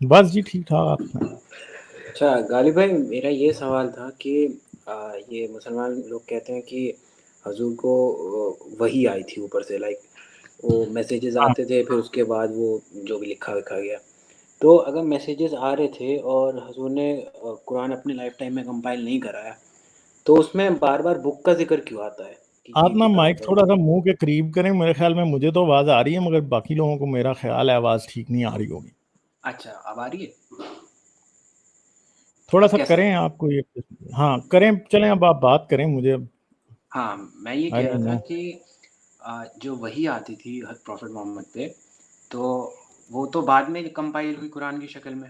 بس جی ٹھیک ٹھاک آپ سنائیں۔ اچھا غالب بھائی، میرا یہ سوال تھا کہ یہ مسلمان لوگ کہتے ہیں کہ حضور کو وحی آئی تھی اوپر سے، لائک وہ میسیجز ہاں آتے تھے، پھر اس کے بعد وہ جو بھی لکھا وکھا گیا. تو اگر میسیجز آ رہے تھے اور حضور نے قرآن اپنے لائف ٹائم میں کمپائل نہیں کرایا، تو اس میں بار بار بک کا ذکر کیوں آتا ہے کہ آپ یہ نا مائک کتاب ہے؟ تھوڑا سا منہ کے قریب کریں، میرے خیال میں مجھے تو آواز آ رہی ہے مگر باقی لوگوں کو میرا خیال ہے آواز ٹھیک نہیں آ رہی ہوگی۔ اچھا، اب آ رہی ہے؟ تھوڑا اب سا کیسا کریں، ہے؟ آپ کو یہ ہاں کریں، چلیں اب آپ بات کریں، مجھے ہاں، میں یہ آئی کہہ رہا ڈونٹ تھا نو۔ کہ جو وحی آتی تھی پروفٹ محمد پہ، تو وہ تو بعد میں کمپائل ہوئی قرآن کی شکل میں.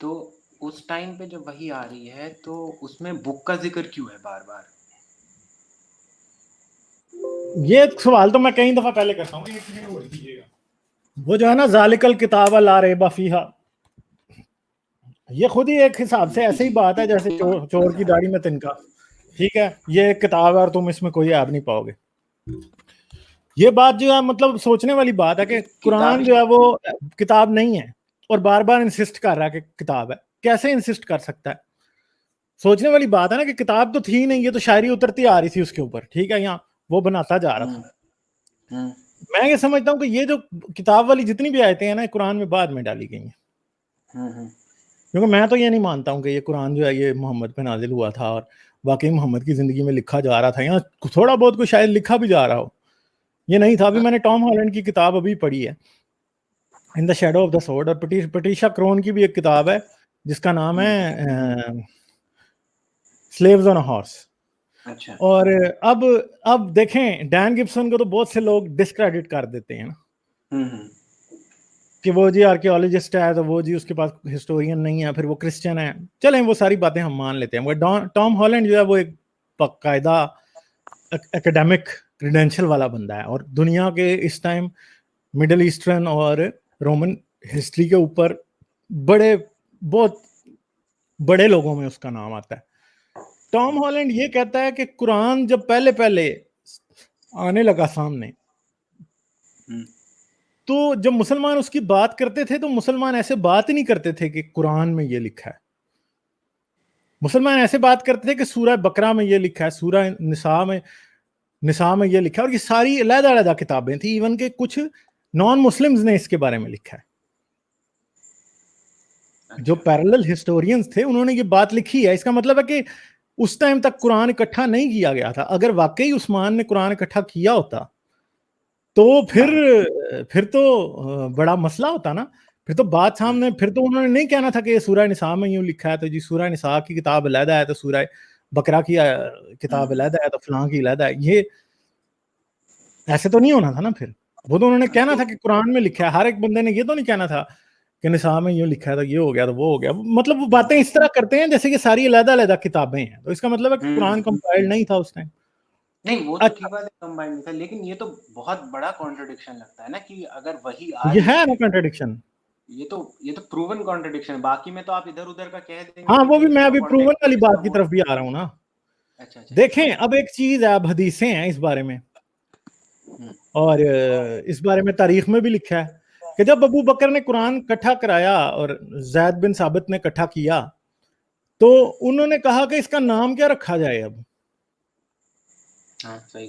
تو اس ٹائم پہ جو وحی آ رہی ہے تو اس میں بک کا ذکر کیوں ہے بار بار؟ یہ سوال تو میں کئی دفعہ پہلے کرتا ہوں، وہ جو ہے نا ذالک الکتاب لا ریب فیہا، یہ خود ہی ایک حساب سے جی ایسے ہی جی. بات ہے جیسے چور کی داڑھی میں تنکا، ٹھیک ہے، یہ ایک کتاب ہے اور تم اس میں کوئی عیب نہیں پاؤ گے. یہ بات جو ہے مطلب سوچنے والی بات ہے کہ قرآن کتابی جو ہے وہ کتاب نہیں ہے اور بار بار انسسٹ کر رہا ہے کہ کتاب ہے. کیسے انسسٹ کر سکتا ہے؟ سوچنے والی بات ہے نا کہ کتاب تو تھی نہیں، یہ تو شاعری اترتی آ رہی تھی اس کے اوپر، ٹھیک ہے، یہاں وہ بناتا جا رہا تھا. ہوں میں یہ سمجھتا ہوں کہ یہ جو کتاب والی جتنی بھی آیتیں ہیں نا قرآن میں بعد میں ڈالی گئی ہیں، ہوں کیونکہ میں تو یہ نہیں مانتا ہوں کہ یہ قرآن جو ہے یہ محمد پہ نازل ہوا تھا اور واقعی محمد کی زندگی میں لکھا جا رہا تھا، یا تھوڑا بہت کو شاید لکھا بھی جا رہا ہو. یہ نہیں تھا. ابھی میں نے ٹام ہالینڈ کی کتاب ابھی پڑھی ہے، ان دا شیڈو آف دا سورڈ، اور پٹیشا کرون کی بھی ایک کتاب ہے جس کا نام ہے سلیوز آن اے ہارس. اچھا. اور اب دیکھیں ڈین گبسن کو تو بہت سے لوگ ڈسکریڈٹ کر دیتے ہیں نا ہوں کہ وہ جی آرکیولوجسٹ ہے تو وہ جی اس کے پاس ہسٹورین نہیں ہے، پھر وہ کرسچن ہے. چلیں وہ ساری باتیں ہم مان لیتے ہیں، مگر ٹام ہالینڈ جو ہے وہ ایک باقاعدہ اکیڈیمک کریڈینشل والا بندہ ہے، اور دنیا کے اس ٹائم مڈل ایسٹرن اور رومن ہسٹری کے اوپر بہت بڑے لوگوں میں اس کا نام آتا ہے. ٹام ہالینڈ یہ کہتا ہے کہ قرآن جب پہلے آنے لگا سامنے، تو جب مسلمان اس کی بات کرتے تھے تو مسلمان ایسے بات ہی نہیں کرتے تھے کہ قرآن میں یہ لکھا ہے. مسلمان ایسے بات کرتے تھے کہ سورہ بقرہ میں یہ لکھا ہے، سورہ نساء میں یہ لکھا ہے، اور یہ ساری علیحدہ علیحدہ کتابیں تھیں. ایون کہ کچھ نان مسلمز نے اس کے بارے میں لکھا ہے. جو اچھا. پیرلل ہسٹورینز تھے انہوں نے یہ بات لکھی ہے. اس کا مطلب ہے کہ اس ٹائم تک قرآن اکٹھا نہیں کیا گیا تھا. اگر واقعی عثمان نے قرآن اکٹھا کیا ہوتا تو پھر تو بڑا مسئلہ ہوتا نا. پھر تو بات سامنے، پھر تو انہوں نے نہیں کہنا تھا کہ یہ سورہ نساء میں یوں لکھا ہے تو جی سورہ نساء کی کتاب علیحدہ ہے تو سورہ بقرہ کی کتاب علیحدہ ہے تو فلاں کی علیحدہ ہے. یہ ایسے تو نہیں ہونا تھا نا. پھر وہ تو انہوں نے کہنا تھا کہ قرآن میں لکھا ہے. ہر ایک بندے نے یہ تو نہیں کہنا تھا کہ نساء میں یوں لکھا ہے تو یہ ہو گیا تو وہ ہو گیا. مطلب وہ باتیں اس طرح کرتے ہیں جیسے کہ ساری علیحدہ علیحدہ کتابیں ہیں، تو اس کا مطلب ہے کہ قرآن کمپائلڈ نہیں تھا اس ٹائم. نہیں، وہ تو ٹھیک بات ہے کمبائنڈ نہیں تھا، لیکن یہ تو بہت بڑا کانٹرڈکشن لگتا ہے نا کہ اگر وہی آ یہ رہی ہے نا ہے. کنٹرڈکشن. یہ تو پروون کانٹرڈکشن ہے. باقی میں تو آپ ادھر ادھر کا کہہ دیں گے ہاں کہ وہ بھی نہیں اس میں کا ابھی پروون کانٹیکسٹ والی اس کا بات کی وہ طرف ہے. بھی آ رہا ہوں نا. اچھا اچھا. دیکھیں اب ایک چیز ہے، اب حدیثیں ہیں اس بارے میں، اور اس بارے میں تاریخ میں بھی لکھا ہے کہ جب ابو بکر نے قرآن اکٹھا کرایا اور زید بن ثابت نے اکٹھا کیا تو انہوں نے کہا کہ اس کا نام کیا رکھا جائے. اب ہاں صحیح.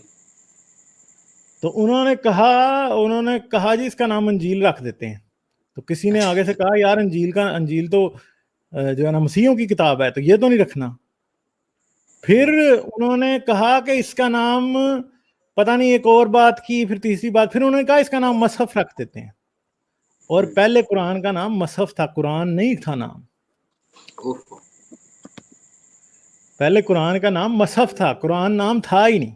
تو انہوں نے کہا جی اس کا نام انجیل رکھ دیتے ہیں. تو کسی نے آگے سے کہا یار انجیل تو جو ہے نا مسیحیوں کی کتاب ہے تو یہ تو نہیں رکھنا. پھر انہوں نے کہا کہ اس کا نام پتہ نہیں، ایک اور بات کی، پھر تیسری بات، پھر انہوں نے کہا اس کا نام مصحف رکھ دیتے ہیں. اور پہلے قرآن کا نام مصحف تھا، قرآن نہیں تھا نام. پہلے قرآن کا نام مصحف تھا، قرآن نام تھا ہی نہیں.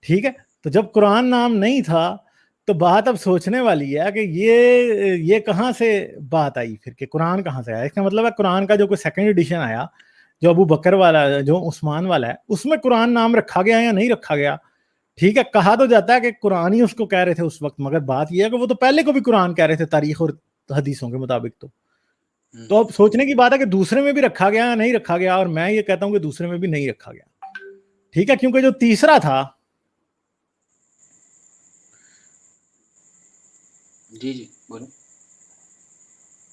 ٹھیک ہے، تو جب قرآن نام نہیں تھا تو بات اب سوچنے والی ہے کہ یہ کہاں سے بات آئی پھر کہ قرآن کہاں سے آیا. اس کا مطلب ہے قرآن کا جو کوئی سیکنڈ ایڈیشن آیا جو ابو بکر والا جو عثمان والا ہے اس میں قرآن نام رکھا گیا یا نہیں رکھا گیا. ٹھیک ہے، کہا تو جاتا ہے کہ قرآن ہی اس کو کہہ رہے تھے اس وقت، مگر بات یہ ہے کہ وہ تو پہلے کو بھی قرآن کہہ رہے تھے تاریخ اور حدیثوں کے مطابق. تو اب سوچنے کی بات ہے کہ دوسرے میں بھی رکھا گیا یا نہیں رکھا گیا، اور میں یہ کہتا ہوں کہ دوسرے میں بھی نہیں رکھا گیا. ٹھیک ہے، کیونکہ جو تیسرا تھا جی جی بولیں.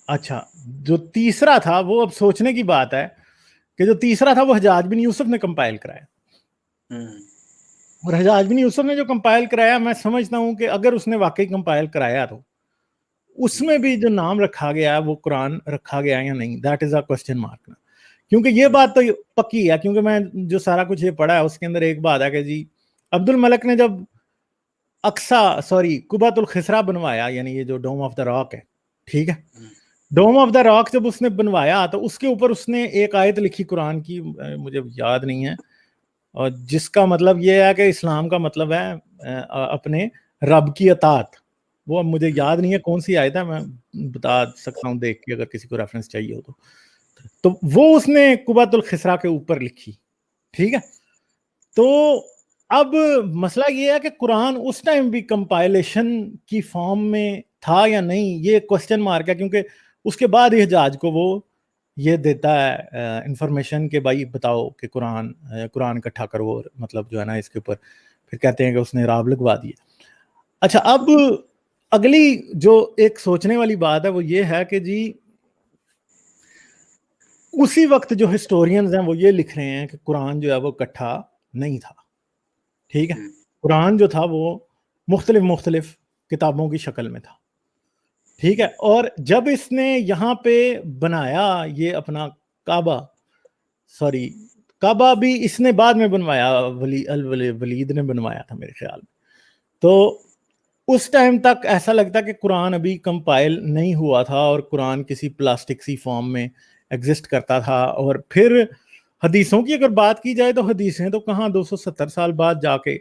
اچھا جو تیسرا تھا وہ اب سوچنے کی بات ہے کہ جو تیسرا تھا وہ حجاج بن یوسف نے کمپائل کرایا، اور حجاج بن یوسف نے جو کمپائل کرایا میں سمجھتا ہوں کہ اگر اس نے واقعی کمپائل کرایا تو اس میں بھی جو نام رکھا گیا ہے وہ قرآن رکھا گیا یا نہیں، that is a question mark. کیونکہ یہ بات تو پکی ہے، کیونکہ میں جو سارا کچھ یہ پڑھا ہے اس کے اندر ایک بات ہے کہ جی عبد الملک نے جب قبۃ الخسرا بنوایا، یعنی یہ جو ڈوم آف دا راک ہے، ٹھیک ہے، ڈوم آف دا راک جب اس نے بنوایا تو اس کے اوپر اس نے ایک آیت لکھی قرآن کی، مجھے یاد نہیں ہے، اور جس کا مطلب یہ ہے کہ اسلام کا مطلب ہے اپنے رب کی اطاعت. وہ اب مجھے یاد نہیں ہے کون سی آیت ہے، میں بتا سکتا ہوں دیکھ کے اگر کسی کو ریفرنس چاہیے ہو تو وہ اس نے قبۃ الخسرا کے اوپر لکھی، ٹھیک ہے. تو اب مسئلہ یہ ہے کہ قرآن اس ٹائم بھی کمپائلیشن کی فارم میں تھا یا نہیں، یہ کوسچن مارک ہے، کیونکہ اس کے بعد ہی حجاج کو وہ یہ دیتا ہے انفارمیشن کہ بھائی بتاؤ کہ قرآن اکٹھا کرو، اور مطلب جو ہے نا اس کے اوپر پھر کہتے ہیں کہ اس نے راب لگوا دی. اچھا اب اگلی جو ایک سوچنے والی بات ہے وہ یہ ہے کہ جی اسی وقت جو ہسٹورینز ہیں وہ یہ لکھ رہے ہیں کہ قرآن جو ہے وہ اکٹھا نہیں تھا، ٹھیک ہے، قرآن جو تھا وہ مختلف کتابوں کی شکل میں تھا، ٹھیک ہے. اور جب اس نے یہاں پہ بنایا یہ اپنا کعبہ بھی اس نے بعد میں بنوایا، ولید نے بنوایا تھا میرے خیال میں. تو اس ٹائم تک ایسا لگتا کہ قرآن ابھی کمپائل نہیں ہوا تھا اور قرآن کسی پلاسٹک سی فارم میں ایگزسٹ کرتا تھا. اور پھر حدیثوں کی اگر بات کی جائے تو حدیثیں تو کہاں 270 سال بعد جا کے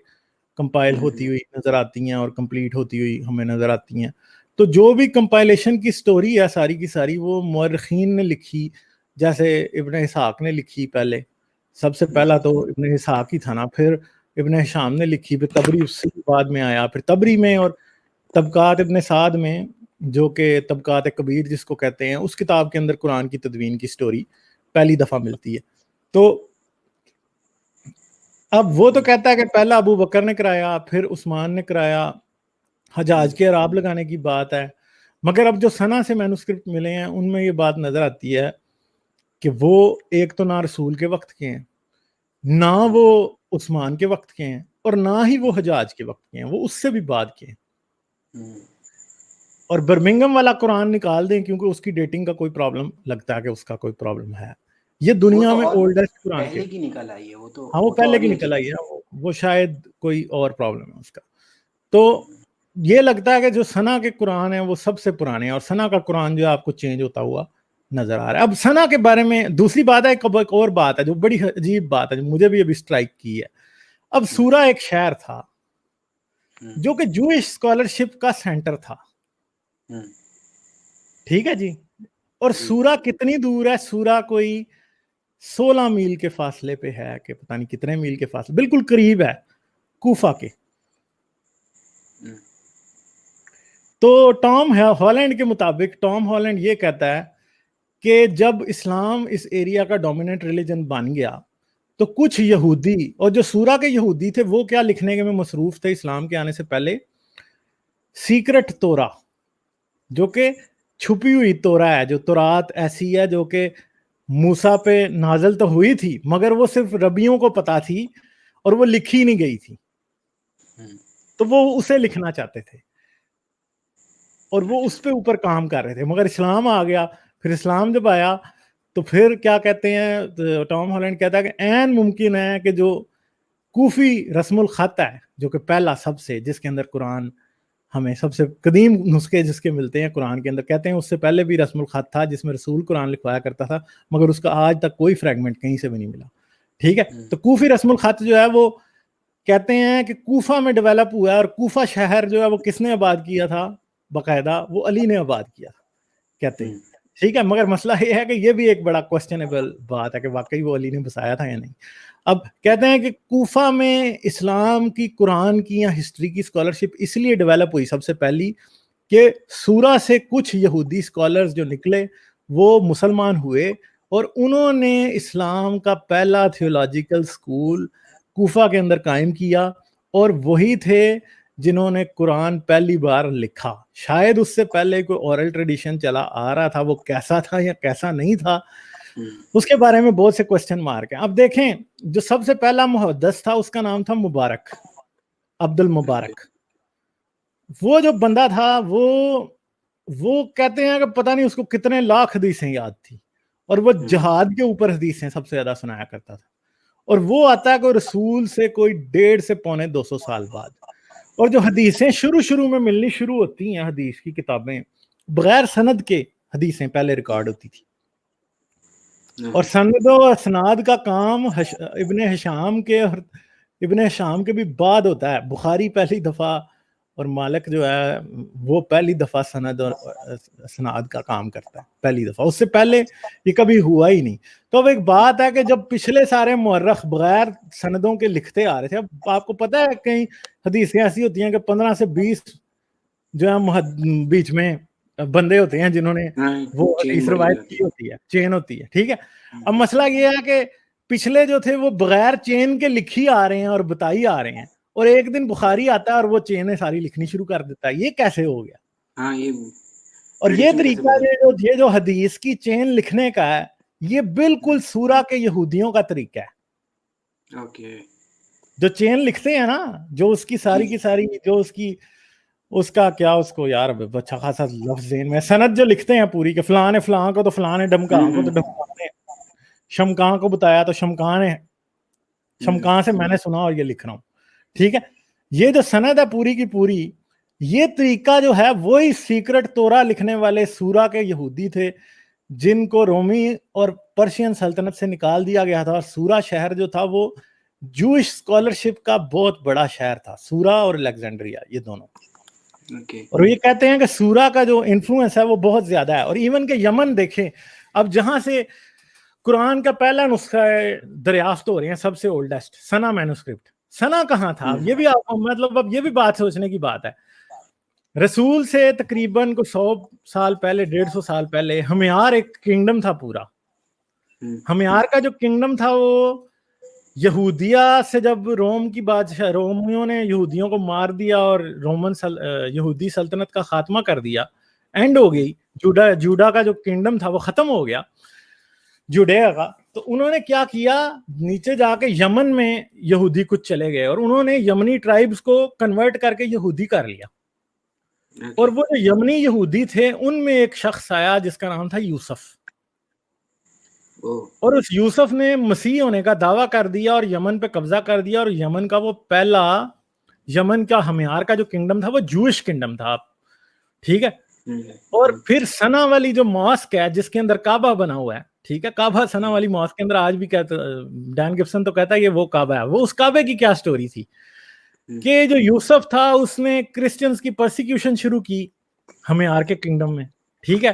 کمپائل ہوتی ہوئی نظر آتی ہیں اور کمپلیٹ ہوتی ہوئی ہمیں نظر آتی ہیں. تو جو بھی کمپائلیشن کی سٹوری ہے ساری کی ساری وہ مورخین نے لکھی، جیسے ابن اسحاق نے لکھی، پہلے سب سے پہلا تو ابن اسحاق ہی تھا نا، پھر ابن ہشام نے لکھی، پھر تبری اس سے بعد میں آیا، پھر تبری میں، اور طبقات ابن سعد میں جو کہ طبقات کبیر جس کو کہتے ہیں، اس کتاب کے اندر قرآن کی تدوین کی سٹوری پہلی دفعہ ملتی ہے. تو اب وہ تو کہتا ہے کہ پہلا ابو بکر نے کرایا، پھر عثمان نے کرایا، حجاج کے عراب لگانے کی بات ہے. مگر اب جو سنا سے مینوسکرپٹ ملے ہیں ان میں یہ بات نظر آتی ہے کہ وہ ایک تو نہ رسول کے وقت کے ہیں، نہ وہ عثمان کے وقت کے ہیں، اور نہ ہی وہ حجاج کے وقت کے ہیں، وہ اس سے بھی بعد کے ہیں. اور برمنگم والا قرآن نکال دیں کیونکہ اس کی ڈیٹنگ کا کوئی پرابلم لگتا ہے کہ اس کا کوئی پرابلم ہے. یہ دنیا میں اولڈسٹ قرآن کے پہلے کی نکل آئی ہے، ہاں وہ پہلے کی نکل آئی ہے، وہ شاید کوئی اور پرابلم ہے اس کا. تو یہ لگتا ہے کہ جو سنا کے قرآن ہیں وہ سب سے پرانے ہیں، اور سنا کا قرآن جو ہے آپ کو چینج ہوتا ہوا نظر آ رہا ہے. اب سنا کے بارے میں دوسری بات ہے، ایک اور بات ہے جو بڑی عجیب بات ہے جو مجھے بھی ابھی سٹرائک کی ہے. اب سورہ ایک شہر تھا جو کہ جوئش اسکالرشپ کا سینٹر تھا، ٹھیک ہے جی، اور سورہ کتنی دور ہے؟ سورہ کوئی 16 میل کے فاصلے پہ ہے کہ پتہ نہیں کتنے میل کے فاصلے، بالکل قریب ہے کوفہ کے. تو ٹام ہالینڈ کے مطابق، ٹام ہالینڈ یہ کہتا ہے کہ جب اسلام اس ایریا کا ڈومیننٹ ریلیجن بن گیا تو کچھ یہودی، اور جو سورہ کے یہودی تھے وہ کیا لکھنے کے میں مصروف تھے اسلام کے آنے سے پہلے؟ سیکرٹ تورا، جو کہ چھپی ہوئی تورا ہے، جو تورات ایسی ہے جو کہ موسیٰ پہ نازل تو ہوئی تھی مگر وہ صرف ربیوں کو پتا تھی اور وہ لکھی نہیں گئی تھی، تو وہ اسے لکھنا چاہتے تھے اور وہ اس پہ اوپر کام کر رہے تھے. مگر اسلام آ گیا، پھر اسلام جب آیا تو پھر کیا کہتے ہیں، ٹام ہالینڈ کہتا ہے کہ عین ممکن ہے کہ جو کوفی رسم الخط ہے جو کہ پہلا سب سے، جس کے اندر قرآن ہمیں سب سے قدیم نسخے جس کے ملتے ہیں قرآن کے اندر، کہتے ہیں اس سے پہلے بھی رسم الخط تھا جس میں رسول قرآن لکھوایا کرتا تھا مگر اس کا آج تک کوئی فریگمنٹ کہیں سے بھی نہیں ملا، ٹھیک ہے. تو کوفی رسم الخط جو ہے وہ کہتے ہیں کہ کوفہ میں ڈیولپ ہوا ہے، اور کوفہ شہر جو ہے وہ کس نے آباد کیا تھا باقاعدہ؟ وہ علی نے آباد کیا تھا کہتے ہیں، ٹھیک ہے. مگر مسئلہ یہ ہے کہ یہ بھی ایک بڑا کوسچنیبل بات ہے کہ واقعی وہ علی نے بسایا تھا یا نہیں. اب کہتے ہیں کہ کوفہ میں اسلام کی، قرآن کی یا ہسٹری کی اسکالرشپ اس لیے ڈیولپ ہوئی سب سے پہلی کہ سورہ سے کچھ یہودی اسکالرز جو نکلے وہ مسلمان ہوئے اور انہوں نے اسلام کا پہلا تھیولوجیکل سکول کوفہ کے اندر قائم کیا، اور وہی تھے جنہوں نے قرآن پہلی بار لکھا. شاید اس سے پہلے کوئی اورل ٹریڈیشن چلا آ رہا تھا, وہ کیسا تھا یا کیسا نہیں تھا, اس کے بارے میں بہت سے کوسچن مارک ہیں. اب دیکھیں جو سب سے پہلا محدث تھا اس کا نام تھا مبارک, عبد المبارک. وہ جو بندہ تھا وہ کہتے ہیں کہ پتہ نہیں اس کو کتنے لاکھ حدیثیں یاد تھی, اور وہ جہاد کے اوپر حدیثیں سب سے زیادہ سنایا کرتا تھا. اور وہ آتا ہے کوئی رسول سے کوئی 150 سے 250 سال بعد. اور جو حدیثیں شروع میں ملنی شروع ہوتی ہیں, حدیث کی کتابیں بغیر سند کے حدیثیں پہلے ریکارڈ ہوتی تھی, اور سند و اسناد کا کام ابن ہشام کے بھی بعد ہوتا ہے. بخاری پہلی دفعہ اور مالک جو ہے وہ پہلی دفعہ سند اور اسناد کا کام کرتا ہے پہلی دفعہ, اس سے پہلے یہ کبھی ہوا ہی نہیں. تو اب ایک بات ہے کہ جب پچھلے سارے مورخ بغیر سندوں کے لکھتے آ رہے تھے, اب آپ کو پتہ ہے کئی حدیثیں ایسی ہوتی ہیں کہ 15 سے 20 جو ہے بیچ میں بندے ہوتے ہیں جنہوں نے وہ حدیث روایت کی ہوتی ہے, چین ہوتی ہے, ٹھیک ہے. اب مسئلہ یہ ہے کہ پچھلے جو تھے وہ بغیر چین کے لکھی آ رہے ہیں اور بتائی آ رہے ہیں, اور ایک دن بخاری آتا ہے اور وہ چینیں ساری لکھنی شروع کر دیتا ہے. یہ کیسے ہو گیا؟ اور یہ طریقہ یہ جو حدیث کی چین لکھنے کا ہے, یہ بالکل سورہ کے یہودیوں کا طریقہ ہے. جو چین لکھتے ہیں نا, جو اس کی ساری کی ساری جو اس کا کیا اس کو یار اچھا خاصا لفظ ذہن میں, سند جو لکھتے ہیں پوری کہ فلاں نے فلاں کو تو فلاں نے ڈمکان کو تو ڈمکان نے شمکان کو بتایا تو شمکان سے میں نے سنا اور یہ لکھ رہا ہوں, ٹھیک ہے. یہ جو سند ہے پوری کی پوری, یہ طریقہ جو ہے وہی سیکرٹ تورا لکھنے والے سورہ کے یہودی تھے جن کو رومی اور پرشین سلطنت سے نکال دیا گیا تھا. اور سورہ شہر جو تھا وہ جوئش اسکالرشپ کا بہت بڑا شہر تھا, سورہ اور الیگزینڈریا یہ دونوں. اور یہ کہتے ہیں کہ سورہ کا جو انفلوئنس ہے وہ بہت زیادہ ہے. اور ایون کہ یمن دیکھیں, اب جہاں سے قرآن کا پہلا نسخہ دریافت ہو رہے ہیں سب سے اولڈسٹ سنا مینوسکرپٹ, سنا کہاں تھا؟ یہ بھی آپ مطلب اب یہ بھی بات سوچنے کی بات ہے. رسول سے تقریباً کو 100 سال پہلے 150 سال پہلے ہمیار ایک کنگڈم تھا پورا. ہمیار کا جو کنگڈم تھا وہ یہودیہ سے جب روم کی بادشاہ رومیوں نے یہودیوں کو مار دیا اور یہودی سلطنت کا خاتمہ کر دیا, اینڈ ہو گئی, جوڈا کا جو کنگڈم تھا وہ ختم ہو گیا جوڈیا کا. تو انہوں نے کیا کیا, نیچے جا کے یمن میں یہودی کچھ چلے گئے اور انہوں نے یمنی ٹرائبز کو کنورٹ کر کے یہودی کر لیا. اور وہ جو یمنی یہودی تھے ان میں ایک شخص آیا جس کا نام تھا یوسف, اور اس یوسف نے مسیح ہونے کا دعویٰ کر دیا اور یمن پہ قبضہ کر دیا. اور یمن کا وہ پہلا یمن کا ہمیار کا جو کنگڈم تھا وہ جوئش کنگڈم تھا, ٹھیک ہے. اور پھر سنا والی جو ماسک ہے جس کے اندر کعبہ بنا ہوا ہے, ٹھیک ہے, کعبہ سنا والی ماسک کے اندر آج بھی کہتا ڈین گبسن تو کہتا ہے یہ وہ کعبہ ہے. وہ اس کعبے کی کیا سٹوری تھی کہ جو یوسف تھا اس نے کرسچنز کی پرسیکیوشن شروع کی ہمیار کے کنگڈم میں, ٹھیک ہے.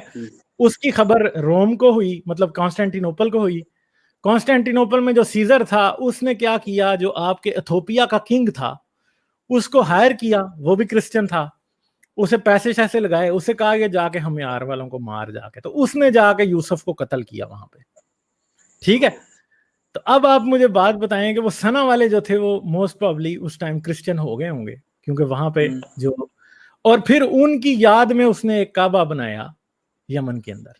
اس کی خبر روم کو ہوئی, مطلب کانسٹینٹینوپل کو ہوئی. کانسٹینٹینوپل میں جو سیزر تھا اس نے کیا کیا, جو آپ کے ایتھوپیا کا کنگ تھا اس کو ہائر کیا, وہ بھی کرسچن تھا, اسے پیسے شیسے لگائے, اسے کہا کہ جا کے ہمیار والوں کو مار جا کے. تو اس نے جا کے یوسف کو قتل کیا وہاں پہ, ٹھیک ہے. تو اب آپ مجھے بات بتائیں کہ وہ سنا والے جو تھے وہ موسٹ پرابلی اس ٹائم کرسچن ہو گئے ہوں گے کیونکہ وہاں پہ جو, اور پھر ان کی یاد میں اس نے ایک کعبہ بنایا یمن کے اندر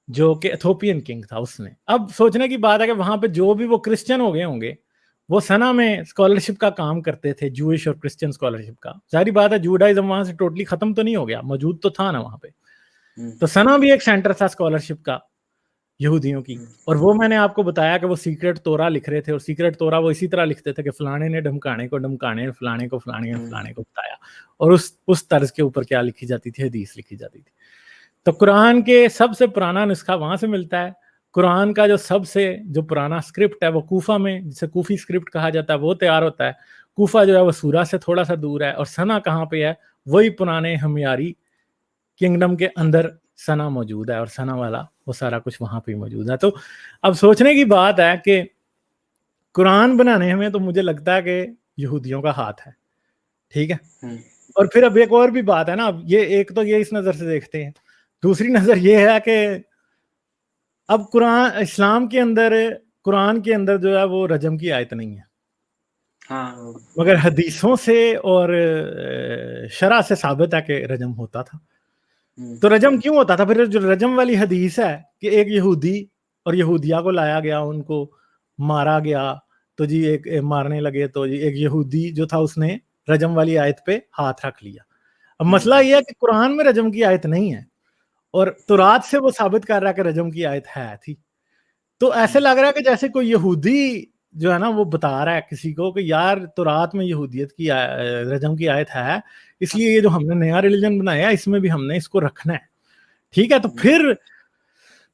جو کہ ایتھوپین کنگ تھا اس نے. اب سوچنے کی بات ہے کہ وہاں پہ جو بھی وہ کرسچن ہو گئے ہوں گے وہ سنا میں اسکالرشپ کا کام کرتے تھے, جوئش اور کرسچن اسکالرشپ کا. ظاہری بات ہے جوڈائزم وہاں سے ٹوٹلی ختم تو نہیں ہو گیا, موجود تو تھا نا وہاں پہ. تو سنا بھی ایک سینٹر تھا اسکالرشپ کا یہودیوں کی. اور وہ میں نے آپ کو بتایا کہ وہ سیکرٹ تورا لکھ رہے تھے, اور سیکرٹ تورا وہ اسی طرح لکھتے تھے کہ فلانے نے ڈمکانے کو ڈمکانے, فلانے کو فلانے نے فلانے کو بتایا, اور اس طرز کے اوپر کیا لکھی جاتی تھی, حدیث لکھی جاتی تھی. تو قرآن کے سب سے پرانا نسخہ وہاں سے ملتا ہے. قرآن کا جو سب سے جو پرانا اسکرپٹ ہے وہ کوفہ میں, جسے کوفی اسکرپٹ کہا جاتا ہے, وہ تیار ہوتا ہے. کوفہ جو ہے وہ سورہ سے تھوڑا سا دور ہے, اور سنا کہاں پہ ہے, وہی پرانے ہمیاری کنگڈم کے اندر سنا موجود ہے, اور سنا والا وہ سارا کچھ وہاں پہ موجود ہے. تو اب سوچنے کی بات ہے کہ قرآن بنانے میں تو مجھے لگتا ہے کہ یہودیوں کا ہاتھ ہے, ٹھیک ہے. اور پھر اب ایک اور بھی بات ہے نا, اب یہ ایک تو یہ اس نظر سے دیکھتے ہیں, دوسری نظر یہ ہے کہ اب اسلام کے اندر قرآن کے اندر جو ہے وہ رجم کی آیت نہیں ہے, ہاں مگر حدیثوں سے اور شرع سے ثابت ہے کہ رجم ہوتا تھا. تو رجم کیوں ہوتا تھا؟ پھر جو رجم والی حدیث ہے کہ ایک یہودی اور یہودیہ کو لایا گیا, ان کو مارا گیا, تو جی ایک مارنے لگے, تو جی ایک یہودی جو تھا اس نے رجم والی آیت پہ ہاتھ رکھ لیا. اب مسئلہ یہ ہے کہ قرآن میں رجم کی آیت نہیں ہے, اور تورات سے وہ ثابت کر رہا ہے کہ رجم کی آیت ہے تھی. تو ایسے لگ رہا ہے کہ جیسے کوئی یہودی جو ہے نا وہ بتا رہا ہے کسی کو کہ یار تورات میں یہودیت کی رجم کی آیت ہے, اس لیے یہ جو ہم نے نیا ریلیجن بنایا اس میں بھی ہم نے اس کو رکھنا ہے. ٹھیک ہے, تو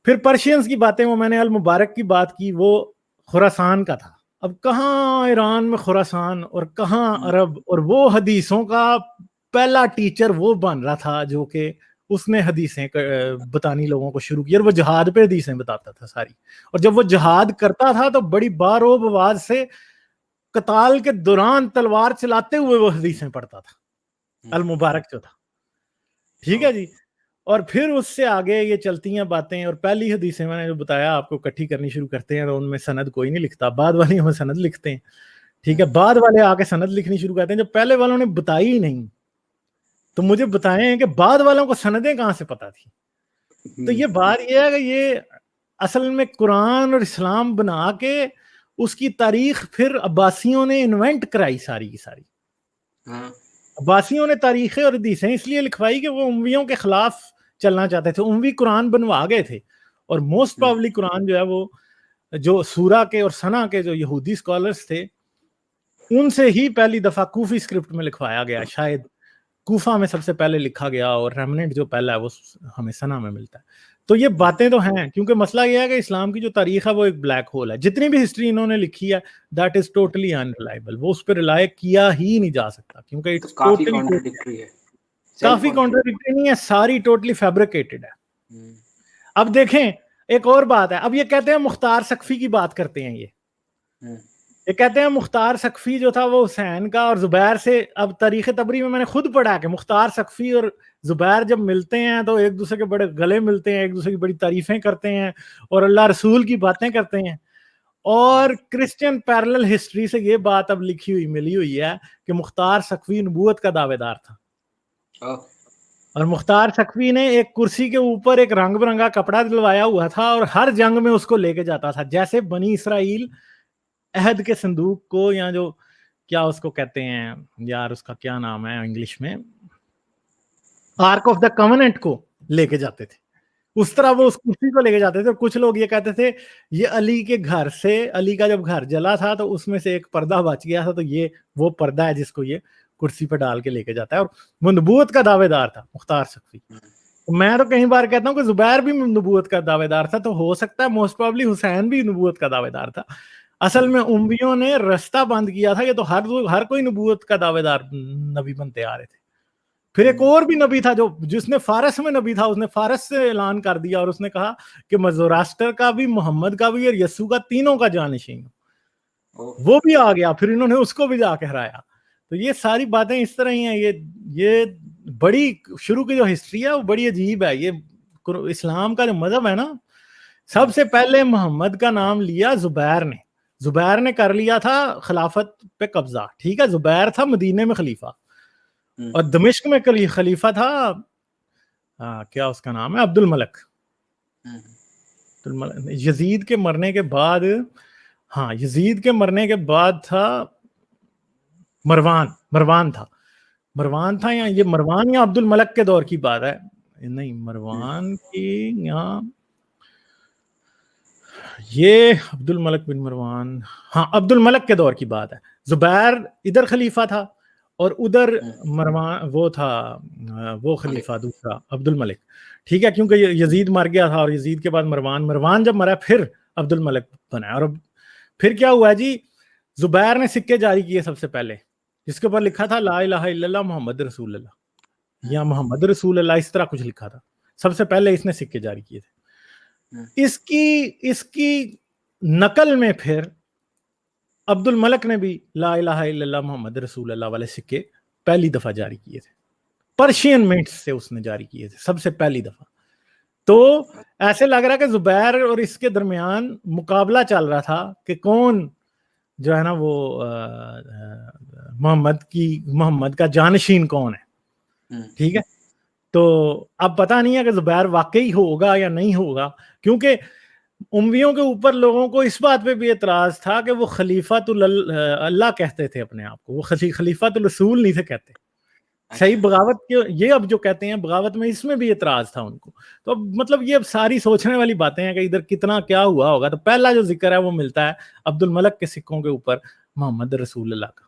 پھر پرشینز کی باتیں, وہ میں نے المبارک کی بات کی, وہ خراسان کا تھا. اب کہاں ایران میں خراسان اور کہاں عرب, اور وہ حدیثوں کا پہلا ٹیچر وہ بن رہا تھا جو کہ اس نے حدیثیں بتانی لوگوں کو شروع کی, اور وہ جہاد پہ حدیثیں بتاتا تھا ساری. اور جب وہ جہاد کرتا تھا تو بڑی باروب آواز سے قتال کے دوران تلوار چلاتے ہوئے وہ حدیثیں پڑھتا تھا, المبارک جو تھا. ٹھیک ہے جی. اور پھر اس سے آگے یہ چلتی ہیں باتیں, اور پہلی حدیثیں میں نے جو بتایا آپ کو اکٹھی کرنی شروع کرتے ہیں, تو ان میں سند کوئی نہیں لکھتا, بعد والے ہمیں سند لکھتے ہیں. ٹھیک ہے, بعد والے آ کے سند لکھنی شروع کرتے ہیں جو پہلے والوں نے بتائی ہی نہیں. تو مجھے بتائیں کہ بعد والوں کو سندیں کہاں سے پتہ تھی. تو یہ بات یہ ہے کہ یہ اصل میں قرآن اور اسلام بنا کے اس کی تاریخ پھر عباسیوں نے انوینٹ کرائی ساری کی ساری. عباسیوں نے تاریخیں اور حدیثیں اس لیے لکھوائی کہ وہ امویوں کے خلاف چلنا چاہتے تھے. اموی قرآن بنوا گئے تھے, اور موسٹ پرابلی قرآن جو ہے وہ جو سورہ کے اور ثنا کے جو یہودی اسکالرس تھے ان سے ہی پہلی دفعہ کوفی اسکرپٹ میں لکھوایا گیا. شاید کوفہ میں سب سے پہلے لکھا گیا, اور ریمننٹ جو پہلا ہے وہ ہمیں ثنا میں ملتا ہے. تو یہ باتیں تو ہیں, کیونکہ مسئلہ یہ ہے کہ اسلام کی جو تاریخ ہے وہ ایک بلیک ہول ہے. جتنی بھی ہسٹری انہوں نے لکھی ہے دیٹ از ٹوٹلی انریلائبل, وہ اس پہ ریلائی کیا ہی نہیں جا سکتا, کیونکہ اٹس کافی ٹوٹلی کانٹرڈکٹری ہے. کافی کانٹرڈکٹری نہیں ہے, ساری ٹوٹلی فیبریکیٹڈ ہے. اب دیکھیں ایک اور بات ہے, اب یہ کہتے ہیں مختار سقفی کی بات کرتے ہیں, یہ کہتے ہیں مختار سقفی جو تھا وہ حسین کا اور زبیر سے, اب تاریخ طبری میں نے خود پڑھا کہ مختار سقفی اور زبیر جب ملتے ہیں تو ایک دوسرے کے بڑے گلے ملتے ہیں, ایک دوسرے کی بڑی تعریفیں کرتے ہیں اور اللہ رسول کی باتیں کرتے ہیں. اور کرسچن پیرلل ہسٹری سے یہ بات اب لکھی ہوئی ملی ہوئی ہے کہ مختار سقفی نبوت کا دعوے دار تھا, اور مختار سقفی نے ایک کرسی کے اوپر ایک رنگ برنگا کپڑا دلوایا ہوا تھا اور ہر جنگ میں اس کو لے کے جاتا تھا, جیسے بنی اسرائیل عہد کے صندوق کو, یا جو کیا اس کو کہتے ہیں یار, اس کا کیا نام ہے انگلش میں, آرک آف دا کوننٹ کو لے کے جاتے تھے, اس طرح وہ اس کرسی کو لے کے جاتے تھے. اور کچھ لوگ یہ کہتے تھے یہ علی کے گھر سے, علی کا جب گھر جلا تھا تو اس میں سے ایک پردہ بچ گیا تھا, تو یہ وہ پردہ ہے جس کو یہ کرسی پہ ڈال کے لے کے جاتا ہے. اور وہ نبوت کا دعوے دار تھا مختار سقفی. میں تو کئی بار کہتا ہوں کہ زبیر بھی نبوت کا دعوے دار تھا, تو ہو سکتا ہے موسٹ پرابلی حسین بھی نبوت کا دعوے دار تھا. اصل میں امویوں نے رستہ بند کیا تھا, یہ تو ہر کوئی نبوت کا دعوے دار نبی بنتے آ رہے تھے. پھر ایک اور بھی نبی تھا جو جس نے فارس میں نبی تھا, اس نے فارس سے اعلان کر دیا اور اس نے کہا کہ میں زوراسٹر کا بھی, محمد کا بھی اور یسوع کا تینوں کا جانشین ہوں. وہ بھی آ گیا, پھر انہوں نے اس کو بھی جا کے ہرایا. تو یہ ساری باتیں اس طرح ہی ہیں. یہ بڑی شروع کی جو ہسٹری ہے وہ بڑی عجیب ہے. یہ اسلام کا جو مذہب ہے نا, سب سے پہلے محمد کا نام لیا زبیر نے کر لیا تھا خلافت پہ قبضہ. ٹھیک ہے, زبیر تھا مدینے میں خلیفہ, اور دمشق میں خلیفہ تھا کیا اس کا نام ہے, عبد الملک. یزید کے مرنے کے بعد, یزید کے مرنے کے بعد تھا مروان تھا, یا مروان یا عبد الملک کے دور کی بات ہے, نہیں مروان کی, یہاں یہ عبد الملک بن مروان, عبد الملک کے دور کی بات ہے. زبیر ادھر خلیفہ تھا اور ادھر مروان وہ تھا, وہ خلیفہ دوسرا عبد الملک. ٹھیک ہے, کیونکہ یزید مر گیا تھا, اور یزید کے بعد مروان جب مرا پھر عبد الملک بنا. اور پھر کیا ہوا جی, زبیر نے سکے جاری کیے سب سے پہلے, جس کے اوپر لکھا تھا لا الہ الا اللہ محمد رسول اللہ, یا محمد رسول اللہ, اس طرح کچھ لکھا تھا. سب سے پہلے اس نے سکے جاری کیے تھے. اس کی نقل میں پھر عبد الملک نے بھی لا الہ الا اللہ محمد رسول اللہ والے سکے پہلی دفعہ جاری کیے تھے. پرشین منٹس سے اس نے جاری کیے تھے سب سے پہلی دفعہ. تو ایسے لگ رہا کہ زبیر اور اس کے درمیان مقابلہ چل رہا تھا کہ کون جو ہے نا وہ محمد کا جانشین کون ہے. ٹھیک ہے, تو اب پتہ نہیں ہے کہ زبیر واقعی ہوگا یا نہیں ہوگا, کیونکہ امویوں کے اوپر لوگوں کو اس بات پہ بھی اعتراض تھا کہ وہ خلیفۃ اللہ کہتے تھے اپنے آپ کو, وہ خلیفۃ الرسول نہیں تھے کہتے. صحیح بغاوت کے یہ اب جو کہتے ہیں بغاوت میں, اس میں بھی اعتراض تھا ان کو. تو اب مطلب یہ اب ساری سوچنے والی باتیں ہیں کہ ادھر کتنا کیا ہوا ہوگا. تو پہلا جو ذکر ہے وہ ملتا ہے عبد الملک کے سکوں کے اوپر محمد رسول اللہ کا,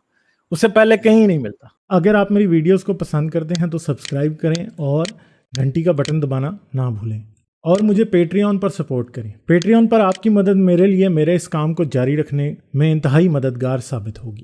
اس سے پہلے کہیں نہیں ملتا. اگر آپ میری ویڈیوز کو پسند کرتے ہیں تو سبسکرائب کریں اور گھنٹی کا بٹن دبانا نہ بھولیں, اور مجھے پیٹریون پر سپورٹ کریں. پیٹریون پر آپ کی مدد میرے لیے میرے اس کام کو جاری رکھنے میں انتہائی مددگار ثابت ہوگی.